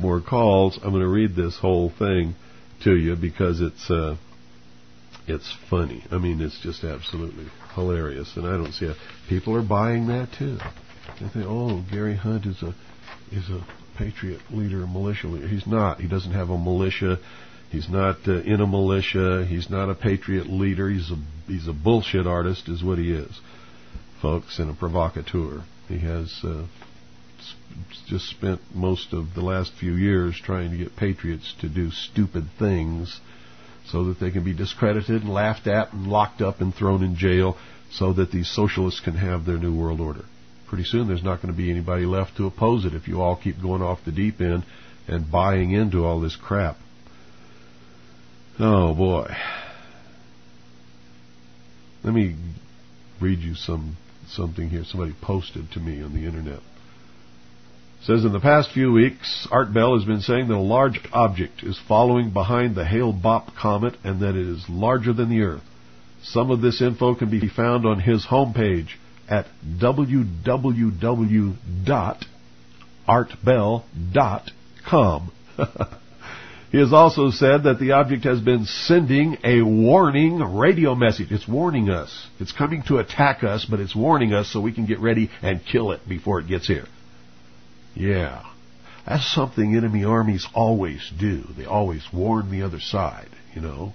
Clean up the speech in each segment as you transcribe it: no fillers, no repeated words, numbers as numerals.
more calls, I'm going to read this whole thing to you because it's funny. I mean, it's just absolutely hilarious, and I don't see it. People are buying that too. They think, oh, Gary Hunt is a patriot leader, a militia leader. He's not. He doesn't have a militia. He's not in a militia. He's not a patriot leader. He's a bullshit artist, is what he is, folks, and a provocateur. He has just spent most of the last few years trying to get patriots to do stupid things so that they can be discredited and laughed at and locked up and thrown in jail so that these socialists can have their new world order. Pretty soon there's not going to be anybody left to oppose it if you all keep going off the deep end and buying into all this crap. Oh, boy. Let me read you something here somebody posted to me on the internet. It says, in the past few weeks, Art Bell has been saying that a large object is following behind the Hale-Bopp comet and that it is larger than the Earth. Some of this info can be found on his homepage at www.artbell.com. He has also said that the object has been sending a warning radio message. It's warning us. It's coming to attack us, but it's warning us so we can get ready and kill it before it gets here. Yeah, that's something enemy armies always do. They always warn the other side, you know.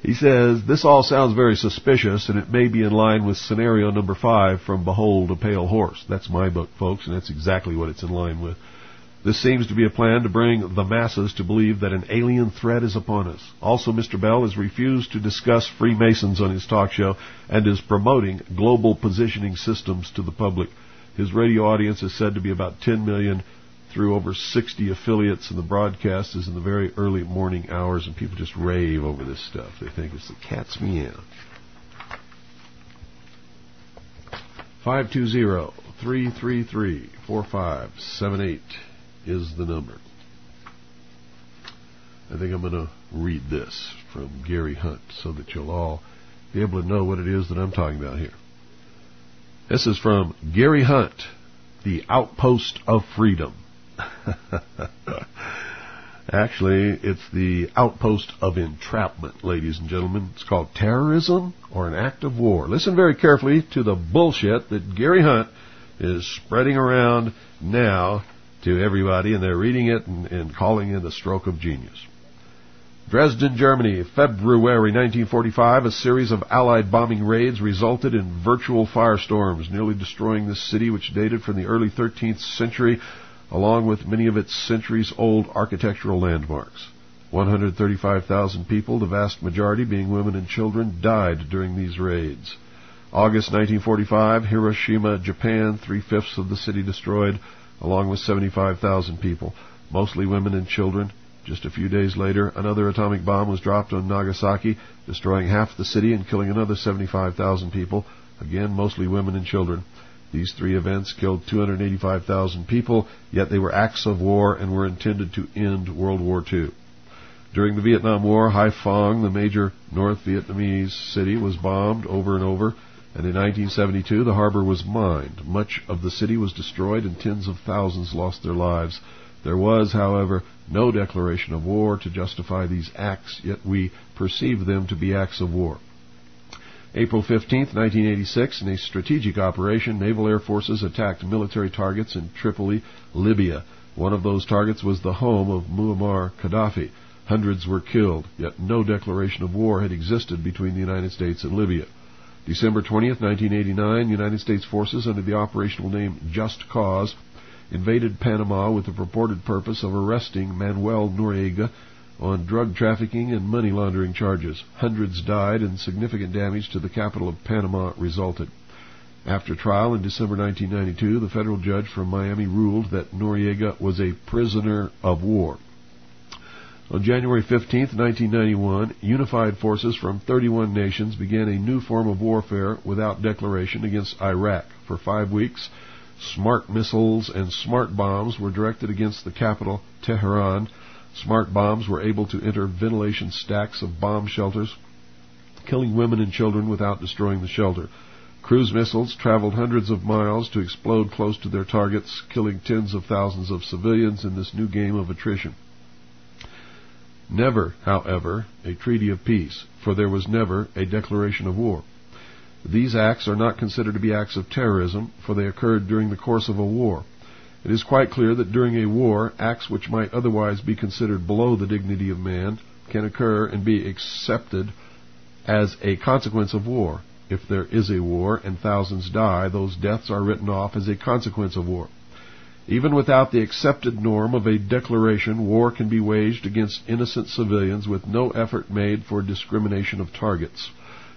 He says, this all sounds very suspicious, and it may be in line with scenario number 5 from Behold a Pale Horse. That's my book, folks, and that's exactly what it's in line with. This seems to be a plan to bring the masses to believe that an alien threat is upon us. Also, Mr. Bell has refused to discuss Freemasons on his talk show and is promoting global positioning systems to the public. His radio audience is said to be about 10 million through over 60 affiliates, and the broadcast is in the very early morning hours, and people just rave over this stuff. They think it's the cat's meow. 520-333-4578 is the number. I think I'm going to read this from Gary Hunt so that you'll all be able to know what it is that I'm talking about here. This is from Gary Hunt, the Outpost of Freedom. Actually, it's the Outpost of Entrapment, ladies and gentlemen. It's called Terrorism or an Act of War. Listen very carefully to the bullshit that Gary Hunt is spreading around now to everybody, and they're reading it and calling it a stroke of genius. Dresden, Germany, February 1945, a series of Allied bombing raids resulted in virtual firestorms, nearly destroying this city, which dated from the early 13th century, along with many of its centuries-old architectural landmarks. 135,000 people, the vast majority being women and children, died during these raids. August 1945, Hiroshima, Japan, 3/5 of the city destroyed, along with 75,000 people, mostly women and children. Just a few days later, another atomic bomb was dropped on Nagasaki, destroying half the city and killing another 75,000 people, again mostly women and children. These 3 events killed 285,000 people, yet they were acts of war and were intended to end World War II. During the Vietnam War, Haiphong, the major North Vietnamese city, was bombed over and over, and in 1972 the harbor was mined. Much of the city was destroyed and tens of thousands lost their lives. There was, however, no declaration of war to justify these acts, yet we perceive them to be acts of war. April 15, 1986, in a strategic operation, naval air forces attacked military targets in Tripoli, Libya. One of those targets was the home of Muammar Gaddafi. Hundreds were killed, yet no declaration of war had existed between the United States and Libya. December 20, 1989, United States forces under the operational name Just Cause invaded Panama with the purported purpose of arresting Manuel Noriega on drug trafficking and money laundering charges. Hundreds died and significant damage to the capital of Panama resulted. After trial in December 1992, the federal judge from Miami ruled that Noriega was a prisoner of war. On January 15, 1991, unified forces from 31 nations began a new form of warfare without declaration against Iraq. For 5 weeks, smart missiles and smart bombs were directed against the capital, Tehran. Smart bombs were able to enter ventilation stacks of bomb shelters, killing women and children without destroying the shelter. Cruise missiles traveled hundreds of miles to explode close to their targets, killing tens of thousands of civilians in this new game of attrition. Never, however, a treaty of peace, for there was never a declaration of war. These acts are not considered to be acts of terrorism, for they occurred during the course of a war. It is quite clear that during a war, acts which might otherwise be considered below the dignity of man can occur and be accepted as a consequence of war. If there is a war and thousands die, those deaths are written off as a consequence of war. Even without the accepted norm of a declaration, war can be waged against innocent civilians with no effort made for discrimination of targets.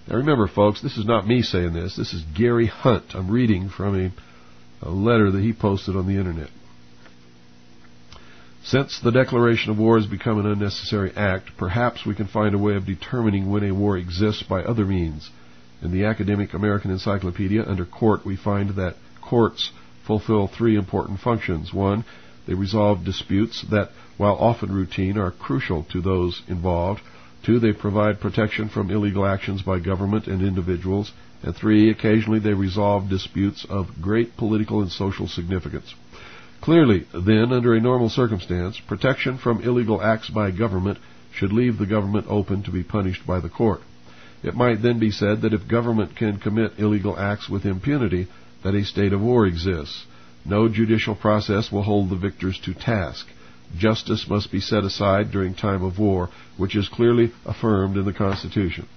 Now remember, folks, this is not me saying this. This is Gary Hunt. I'm reading from a letter that he posted on the Internet. Since the declaration of war has become an unnecessary act, perhaps we can find a way of determining when a war exists by other means. In the academic American Encyclopedia, under court, we find that courts fulfill three important functions. One, they resolve disputes that, while often routine, are crucial to those involved. Two, they provide protection from illegal actions by government and individuals. And three, occasionally they resolve disputes of great political and social significance. Clearly, then, under a normal circumstance, protection from illegal acts by government should leave the government open to be punished by the court. It might then be said that if government can commit illegal acts with impunity, that a state of war exists. No judicial process will hold the victors to task. Justice must be set aside during time of war, which is clearly affirmed in the Constitution.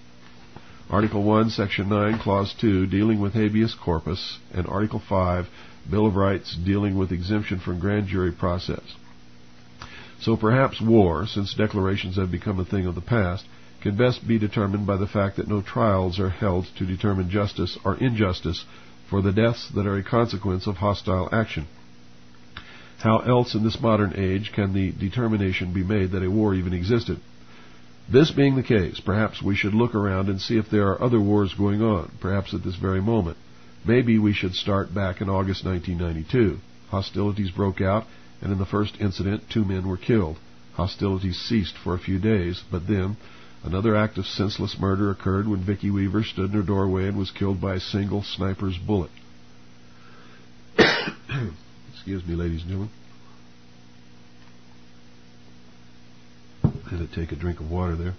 Article 1, Section 9, Clause 2, dealing with habeas corpus, and Article 5, Bill of Rights, dealing with exemption from grand jury process. So perhaps war, since declarations have become a thing of the past, can best be determined by the fact that no trials are held to determine justice or injustice for the deaths that are a consequence of hostile action. How else in this modern age can the determination be made that a war even existed? This being the case, perhaps we should look around and see if there are other wars going on, perhaps at this very moment. Maybe we should start back in August 1992. Hostilities broke out, and in the first incident, 2 men were killed. Hostilities ceased for a few days, but then another act of senseless murder occurred when Vicki Weaver stood in her doorway and was killed by a single sniper's bullet. Excuse me, ladies and gentlemen. I had to take a drink of water there.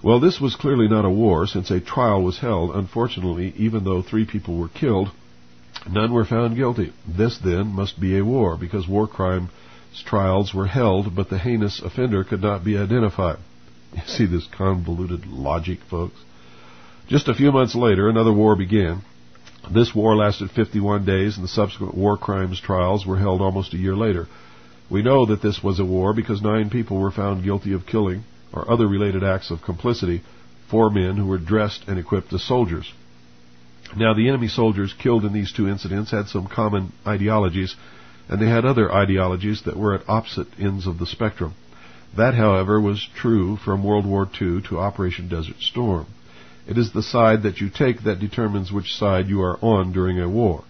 Well, this was clearly not a war, since a trial was held. Unfortunately, even though 3 people were killed, none were found guilty. This, then, must be a war, because war crimes trials were held, but the heinous offender could not be identified. You see this convoluted logic, folks? Just a few months later, another war began. This war lasted 51 days, and the subsequent war crimes trials were held almost a year later. We know that this was a war because 9 people were found guilty of killing or other related acts of complicity, 4 men who were dressed and equipped as soldiers. Now, the enemy soldiers killed in these 2 incidents had some common ideologies, and they had other ideologies that were at opposite ends of the spectrum. That, however, was true from World War II to Operation Desert Storm. It is the side that you take that determines which side you are on during a war.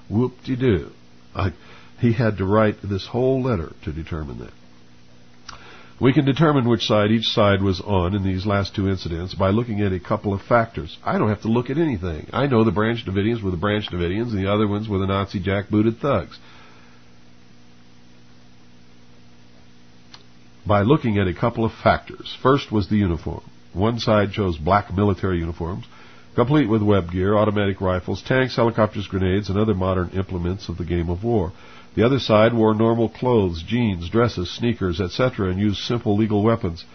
Whoop-de-doo. He had to write this whole letter to determine that. We can determine which side each side was on in these last 2 incidents by looking at a couple of factors. I don't have to look at anything. I know the Branch Davidians were the Branch Davidians and the other ones were the Nazi jackbooted thugs. By looking at a couple of factors. First was the uniform. One side chose black military uniforms, complete with web gear, automatic rifles, tanks, helicopters, grenades, and other modern implements of the game of war. The other side wore normal clothes, jeans, dresses, sneakers, etc., and used simple legal weapons.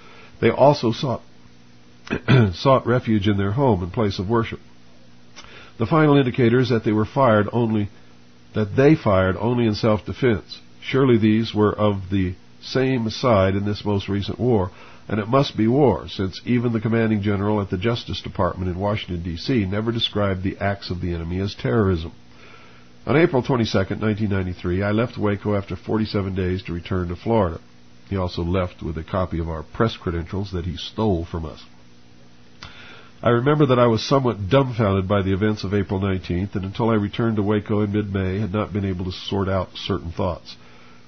They also sought refuge in their home and place of worship. The final indicator is that they fired only in self-defense. Surely these were of the same side in this most recent war, and it must be war, since even the commanding general at the Justice Department in Washington, D.C. never described the acts of the enemy as terrorism. On April 22, 1993, I left Waco after 47 days to return to Florida. He also left with a copy of our press credentials that he stole from us. I remember that I was somewhat dumbfounded by the events of April 19th, and until I returned to Waco in mid-May, had not been able to sort out certain thoughts.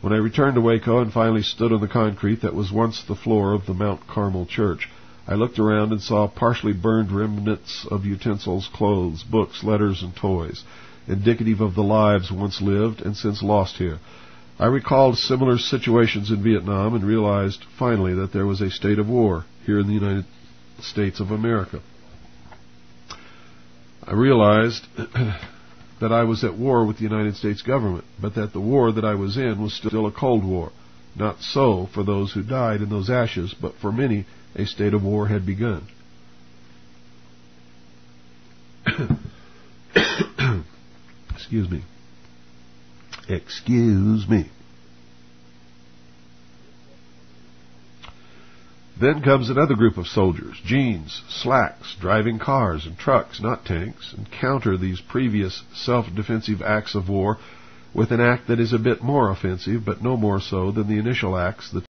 When I returned to Waco and finally stood on the concrete that was once the floor of the Mount Carmel Church, I looked around and saw partially burned remnants of utensils, clothes, books, letters, and toys, indicative of the lives once lived and since lost here. I recalled similar situations in Vietnam and realized finally that there was a state of war here in the United States of America. I realized that I was at war with the United States government, but that the war that I was in was still a Cold War. Not so for those who died in those ashes, but for many, a state of war had begun. Excuse me. Excuse me. Then comes another group of soldiers, jeans, slacks, driving cars and trucks, not tanks, and counter these previous self-defensive acts of war with an act that is a bit more offensive, but no more so than the initial acts the